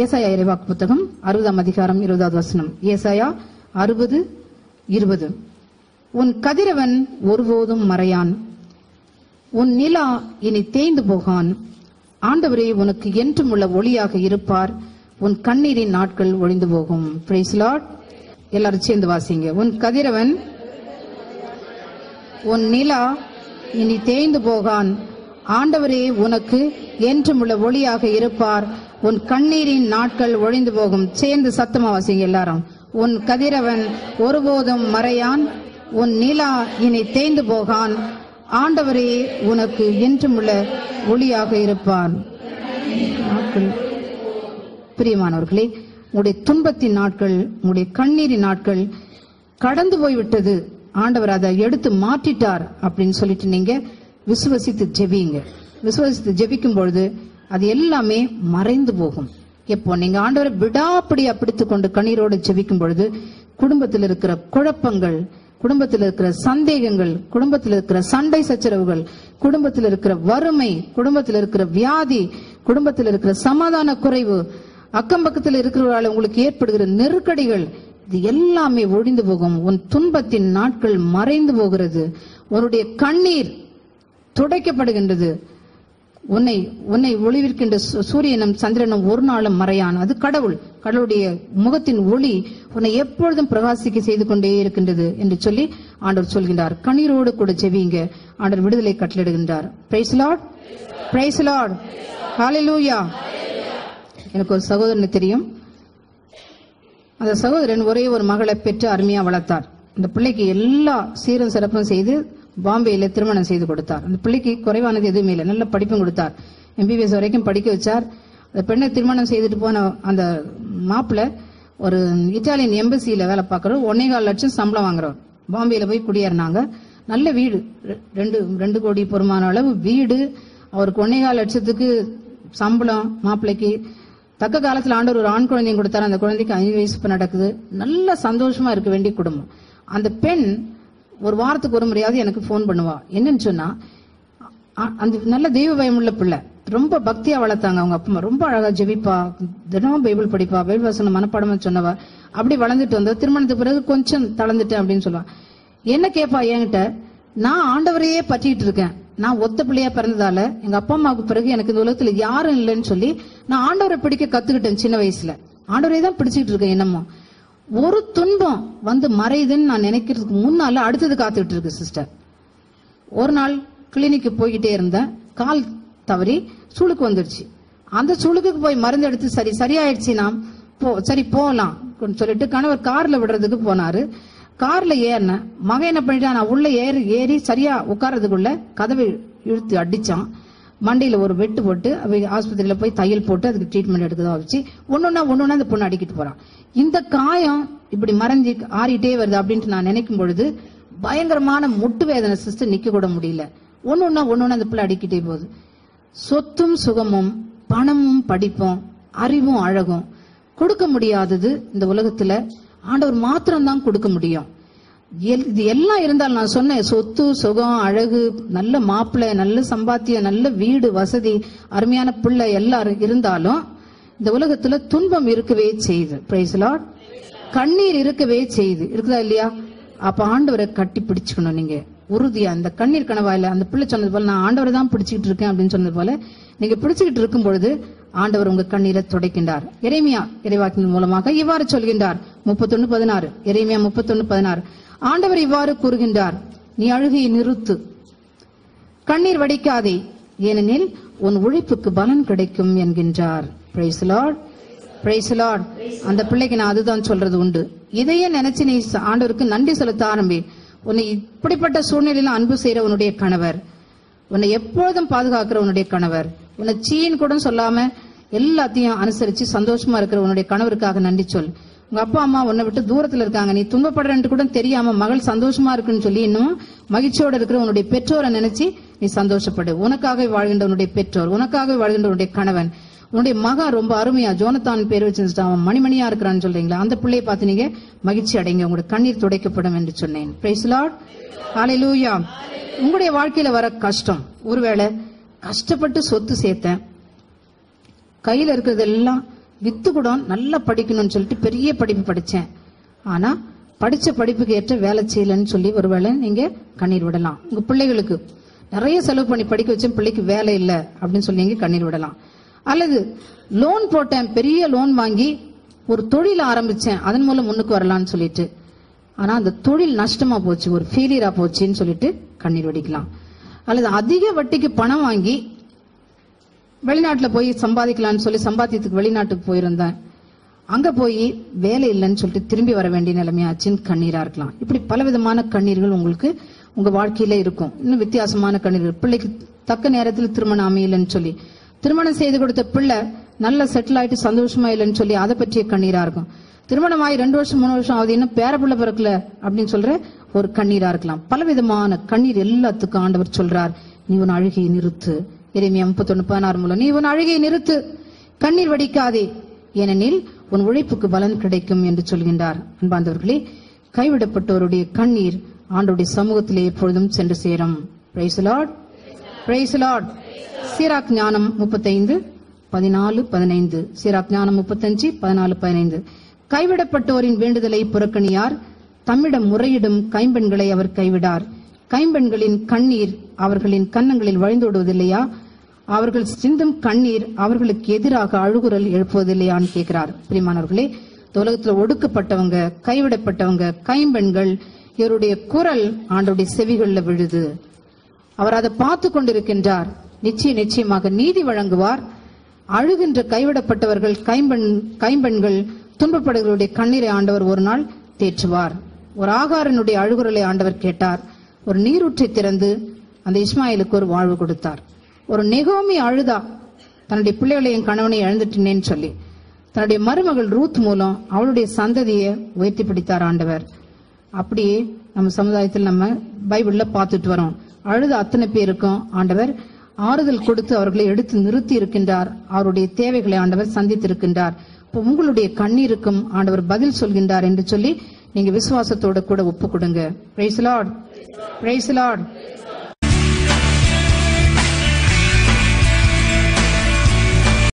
ஏசாயா இறைவாக்கு புத்தகம் 60ஆம் அதிகாரம் 20வது வசனம். ஏசாயா 60:20. உன் கதிரவன் ஒருபோதும் மறையான், உன் நிலா இனி தேய்ந்து போகான். ஆண்டவரே உனக்கு என்றும் உள்ள ஒளியாக இருப்பார், உன் கண்ணீரின் நாட்கள் ஒழிந்து போகும். Praise Lord. எல்லாரும் சேர்ந்து வாசிங்க. உன் கதிரவன், உன் நிலா இனி தேய்ந்து போகான். ஆண்டவரே உனக்கு என்றும் உள்ள ஒளியாக இருப்பார், உன் கண்ணீரின் நாட்கள் ஒழிந்து போகும். சேர்ந்து சத்தமா வாசிங்க எல்லாரும். உன் கதிரவன் ஒருபோதும் மறையான், உன் நிலா இனி தேய்ந்து போகான். ஆண்டவரே உனக்கு என்றும் உள்ள ஒளியாக இருப்பார். பிரியமானவர்களே, உங்களுடைய துன்பத்தின் நாட்கள், உங்களுடைய கண்ணீரின் நாட்கள் கடந்து போய்விட்டது, ஆண்டவர் அதை எடுத்து மாற்றிட்டார் அப்படின்னு சொல்லிட்டு நீங்க விசுவசித்து ஜெபிங்க. விசுவசித்து ஜெபிக்கும் பொழுது அது எல்லாமே மறைந்து போகும். எப்போ நீங்க ஆண்டவரை விடாப்படியா பிடித்துக் கொண்டு கண்ணீரோடு ஜெபிக்கும் பொழுது குடும்பத்தில் இருக்கிற குழப்பங்கள், குடும்பத்தில் இருக்கிற சந்தேகங்கள், குடும்பத்தில் இருக்கிற சண்டை சச்சரவுகள், குடும்பத்தில் இருக்கிற வறுமை, குடும்பத்தில் இருக்கிற வியாதி, குடும்பத்தில் இருக்கிற சமாதான குறைவு, அக்கம் பக்கத்தில் இருக்கிறவர்களால் உங்களுக்கு ஏற்படுகிற நெருக்கடிகள், இது எல்லாமே ஒழிந்து போகும். உன் துன்பத்தின் நாட்கள் மறைந்து போகிறது. உன்னுடைய கண்ணீர் துடைக்கப்படுகின்றது. உன்னை ஒளிவிருக்கின்ற சூரியனும் சந்திரனும் ஒரு நாளும் மறையான். அது கடவுள். கடவுளுடைய முகத்தின் ஒளி உன்னை எப்பொழுதும் பிரகாசிக்க செய்து கொண்டே இருக்கின்றது என்று சொல்லி ஆண்டவர் சொல்கின்றார். கண்ணீரோடு கூட ஜெபிங்க. ஆண்டவர் விடுதலை கட்டளையிடுகின்றார். பிரைஸ் லார்ட், பிரைஸ் லார்ட், ஹல்லேலூயா. எனக்கு ஒரு சகோதரனை தெரியும். அந்த சகோதரன் ஒரே ஒரு மகளை பெற்று அருமையா வளர்த்தார். அந்த பிள்ளைக்கு எல்லா சீரும் சிறப்பும் செய்து பாம்பேயில திருமணம் செய்து கொடுத்தார். அந்த பிள்ளைக்கு குறைவானது எதுவுமே இல்லை. நல்ல படிப்பும் கொடுத்தார். MBBS வரைக்கும் படிக்க வச்சார். அந்த பெண்ணை திருமணம் செய்துட்டு போன அந்த மாப்பிள்ள ஒரு இத்தாலியன் எம்பசியில வேலை பார்க்கறவர், 1.25 லட்சம் சம்பளம் வாங்குறவர். பாம்பேயில போய் குடியேறினாங்க. நல்ல வீடு, 2 கோடி பொறுமான அளவு வீடு. அவருக்கு 1.25 லட்சத்துக்கு சம்பளம். மாப்பிள்ளைக்கு தக்க காலத்தில் ஆண்டவர் ஒரு ஆண் குழந்தையும் கொடுத்தாரு. அந்த குழந்தைக்கு 5 வயசு நடக்குது. நல்ல சந்தோஷமா இருக்க வேண்டிய குடும்பம். அந்த பெண் ஒரு வாரத்துக்கு ஒரு முறையாவது எனக்கு போன் பண்ணுவா. என்னன்னு சொன்னா, அந்த நல்ல தெய்வ பயம் உள்ள பிள்ளை, ரொம்ப பக்தியா வளர்த்தாங்க. அவங்க அப்பா ரொம்ப அழகா ஜெபிப்பா, தினமும் பைபிள் படிப்பா, பைபிள் வசனம் மனப்பாடமா சொன்னவா. அப்படி வளர்ந்துட்டு வந்தா. திருமணத்துக்கு பிறகு கொஞ்சம் தளர்ந்துட்டேன் அப்படின்னு சொல்லுவா. என்ன கேட்பா என்கிட்ட, நான் ஆண்டவரையே பற்றிட்டு இருக்கேன். நான் ஒத்த பிள்ளையா பிறந்ததால எங்க அப்பா அம்மாவுக்கு பிறகு எனக்கு இந்த உலகத்துல யாரும் இல்லைன்னு சொல்லி நான் ஆண்டவரை பிடிக்க கத்துக்கிட்டேன். சின்ன வயசுல ஆண்டவரே தான் பிடிச்சிட்டு இருக்கேன். என்னமோ ஒரு துன்பம் வந்து மறையுதுன்னு நான் நினைக்கிறதுக்கு முன்னால அடுத்தது காத்துக்கிட்டு இருக்கு சிஸ்டர். ஒரு நாள் கிளினிக்கு போய்கிட்டே இருந்தேன். கால் தவறி சுளுக்கு வந்துடுச்சு. அந்த சுளுக்கு போய் மருந்து எடுத்து சரியாயிடுச்சு. நாம் சரி போகலாம் சொல்லிட்டு கணவர் கார்ல விடுறதுக்கு போனாரு. கார்ல ஏறின மகன் என்ன பண்ணிட்டான், நான் உள்ள ஏறி சரியா உட்கார்றதுக்குள்ள கதவை இழுத்து அடிச்சான். மண்டையில ஒரு வெட்டு போட்டு ஆஸ்பத்திரியில போய் தையல் போட்டு அதுக்கு ட்ரீட்மெண்ட் எடுக்கதான் வச்சு ஒன்னொன்னா அந்த பொண்ணு அடிக்கிட்டு போறான். இந்த காயம் இப்படி மறைஞ்சு ஆறிட்டே வருது அப்படின்ட்டு நான் நினைக்கும் பொழுது பயங்கரமான முட்டு வேதனை சிஸ்டர், நிக்க கூட முடியல. ஒன்னொன்னா அந்த பிள்ளை அடிக்கிட்டே போகுது. சொத்தும் சுகமும் பணமும் படிப்பும் அறிவும் அழகும் கொடுக்க முடியாதது இந்த உலகத்துல ஆண்டவர் மாத்திரம் தான் கொடுக்க முடியும். இது எல்லாம் இருந்தாலும் நான் சொன்னேன், சொத்து சுகம் அழகு நல்ல மாப்பிள்ளை நல்ல சம்பாத்தியம் நல்ல வீடு வசதி அருமையான பிள்ளை எல்லாரும் இருந்தாலும் இந்த உலகத்துல துன்பம் இருக்கவே செய்யுது. Praise Lord. கண்ணீர் இருக்கவே செய்யுது. இருக்குதா இல்லையா? அப்ப ஆண்டவரை கட்டி பிடிச்சுக்கணும். நீங்க உறுதியா இந்த கண்ணீர் கனவாயில அந்த பிள்ளை சொன்னது போல நான் ஆண்டவரை தான் பிடிச்சிட்டு இருக்கேன் அப்படின்னு சொன்னது போல நீங்க பிடிச்சுக்கிட்டு இருக்கும் பொழுது ஆண்டவர் உங்க கண்ணீரை துடைக்கின்றார். எரேமியா இறைவாக்கின் மூலமாக இவ்வாறு சொல்கின்றார். 31:16. எரேமியா 31:16. ஆண்டவர் இவ்வாறு கூறுகின்றார், நீ அழுகையை நிறுத்து, கண்ணீர் வடிக்காதே, ஏனெனில் உன் உழைப்புக்கு பலன் கிடைக்கும் என்கின்றார். Praise Lord, praise Lord. அந்த பிள்ளைக்கு நான் அதுதான் சொல்றது உண்டு. இதையே நினைச்சு நீ ஆண்டவருக்கு நன்றி செலுத்த ஆரம்பி. உன்னை இப்படிப்பட்ட சூழ்நிலையில அன்பு செய்யற உன்னுடைய கணவர், உன்னை எப்பொழுதும் பாதுகாக்கிற உன்னுடைய கணவர், உன்னை சீன் கூட சொல்லாம எல்லாத்தையும் அனுசரிச்சு சந்தோஷமா இருக்கிற உன்னுடைய கணவருக்காக நன்றி சொல். உங்க அப்பா அம்மா உன்னை விட்டு தூரத்துல இருக்காங்க, நீ துன்பப்படுறன்னு கூட தெரியாம மகள் சந்தோஷமா இருக்குன்னு சொல்லி இன்னும் மகிழ்ச்சியோட இருக்கிற உன்னுடைய பெற்றோரை நினைச்சு நீ சந்தோஷப்படு. உனக்காக வாழ்கின்ற உன்னுடைய பெற்றோர், உனக்காக வாழ்கின்ற உன்னுடைய கணவன், உன்னுடைய மகன் ரொம்ப அருமையா ஜோனத்தான் பேர் வச்சு அவன் மணிமணியா இருக்கிறான்னு சொல்றீங்களா, அந்த பிள்ளையை பார்த்து நீங்க மகிழ்ச்சி அடைங்க, உங்களுடைய கண்ணீர் துடைக்கப்படும் என்று சொன்னேன். பிரைஸ் லார்ட், ஹல்லேலூயா. உங்களுடைய வாழ்க்கையில வர கஷ்டம், ஒருவேளை கஷ்டப்பட்டு சொத்து சேர்த்தேன், கையில இருக்கிறதெல்லாம் வித்து கூட நல்லா படிக்கணும்னு சொல்லிட்டு பெரிய படிப்பு படிச்சேன், ஆனா படிச்ச படிப்புக்கு ஏற்ற வேலை செய்யலன்னு சொல்லி ஒருவேளை நீங்க கண்ணீர் விடலாம். உங்க பிள்ளைகளுக்கு நிறைய செலவு பண்ணி படிக்க வச்சேன், பிள்ளைக்கு வேலை இல்லை அப்படின்னு சொல்லி நீங்க கண்ணீர் விடலாம். அல்லது லோன் போட்டேன், பெரிய லோன் வாங்கி ஒரு தொழில் ஆரம்பிச்சேன், அதன் மூலம் முன்னுக்கு வரலாம்னு சொல்லிட்டு, ஆனா அந்த தொழில் நஷ்டமா போச்சு, ஒரு ஃபெயிலியரா போச்சுன்னு சொல்லிட்டு கண்ணீர் வடிக்கலாம். அல்லது அதிக வட்டிக்கு பணம் வாங்கி வெளிநாட்டுல போய் சம்பாதிக்கலாம்னு சொல்லி சம்பாத்தியத்துக்கு வெளிநாட்டுக்கு போயிருந்தேன், அங்க போய் வேலை இல்லைன்னு சொல்லிட்டு திரும்பி வர வேண்டிய நிலைமையாச்சுன்னு கண்ணீரா இருக்கலாம். இப்படி பலவிதமான கண்ணீர்கள் உங்களுக்கு உங்க வாழ்க்கையில இருக்கும். இன்னும் வித்தியாசமான கண்ணீர்கள், பிள்ளைக்கு தக்க நேரத்தில் திருமணம் அமையலன்னு சொல்லி, திருமணம் செய்து கொடுத்த பிள்ளை நல்ல செட்டில் ஆயிட்டு சந்தோஷமா இல்லைன்னு சொல்லி அதை பற்றிய கண்ணீரா இருக்கும். திருமணம் ஆகி 2 வருஷம் 3 வருஷம் ஆகுது, இன்னும் பேர பிள்ளை பிறக்கல அப்படின்னு சொல்ற ஒரு கண்ணீரா இருக்கலாம். பலவிதமான கண்ணீர் எல்லாத்துக்கும் ஆண்டவர் சொல்றார், நீ உன் அழுகையை நிறுத்து. எரேமியா 31:16 மூலம், நீ உன் அழுகையை நிறுத்து, கண்ணீர் வடிக்காதே, ஏனெனில் உன் உழைப்புக்கு பலன் கிடைக்கும் என்று சொல்கின்றார். அன்பார்ந்தவர்களே, கைவிடப்பட்டவருடைய கண்ணீர் ஆண்டவருடைய சமூகத்திலே எப்பொழுதும் சென்று சேரும். Praise the Lord, praise the Lord. Sirach ஞானம் 35:14-15. சீராக் ஞானம் 35:14-15. கைவிடப்பட்டோரின் வேண்டுதலை புறக்கணியார், தம்மிடம் முறையிடும் கைம்பெண்களை அவர் கைவிடார். கைம்பெண்களின் கண்ணீர் அவர்களின் கன்னங்களில் வழிந்தோடுவதில்லையா? அவர்கள் சிந்தும் கண்ணீர் அவர்களுக்கு எதிராக அழுகுரல் எழுப்புவதில்லையான்னு கேட்கிறார். பிரியமானவர்களே, உலகத்துல ஒடுக்கப்பட்டவங்க, கைவிடப்பட்டவங்க, கைம்பெண்கள், இவருடைய குரல் ஆண்டவருடைய செவிகள்ல விழுது. அவர் அதை பார்த்து கொண்டிருக்கின்றார். நிச்சயமாக நீதி வழங்குவார். அழுகின்ற கைவிடப்பட்டவர்கள், கைம்பெண்கள், துன்பப்படுகளுடைய கண்ணீரை ஆண்டவர் ஒரு நாள் தேற்றுவார். ஒரு ஆகாரனுடைய அழுகுரலை ஆண்டவர் கேட்டார். ஒரு நீரூற்றை திறந்து அந்த இஸ்மாயிலுக்கு ஒரு வாழ்வு கொடுத்தார். ஒரு நெகோமி அழுதா, தன்னுடைய பிள்ளைகளை என் கணவனை இழந்துட்டேன்னு சொல்லி, தன்னுடைய மருமகள் ரூத் மூலம் அவளுடைய சந்ததியை உயர்த்தி பிடித்தார் ஆண்டவர். அப்படியே நம்ம சமுதாயத்தில் நம்ம பைபிள்ல பார்த்துட்டு வரோம். அழுத அத்தனை பேருக்கும் ஆண்டவர் ஆறுதல் கொடுத்து அவர்களை எடுத்து நிறுத்தி இருக்கின்றார். அவருடைய தேவைகளை ஆண்டவர் சந்தித்திருக்கின்றார். இப்போ உங்களுடைய கண்ணீருக்கும் ஆண்டவர் பதில் சொல்கின்றார் என்று சொல்லி நீங்க விசுவாசத்தோட கூட ஒப்பு கொடுங்க. Praise the Lord, praise the Lord.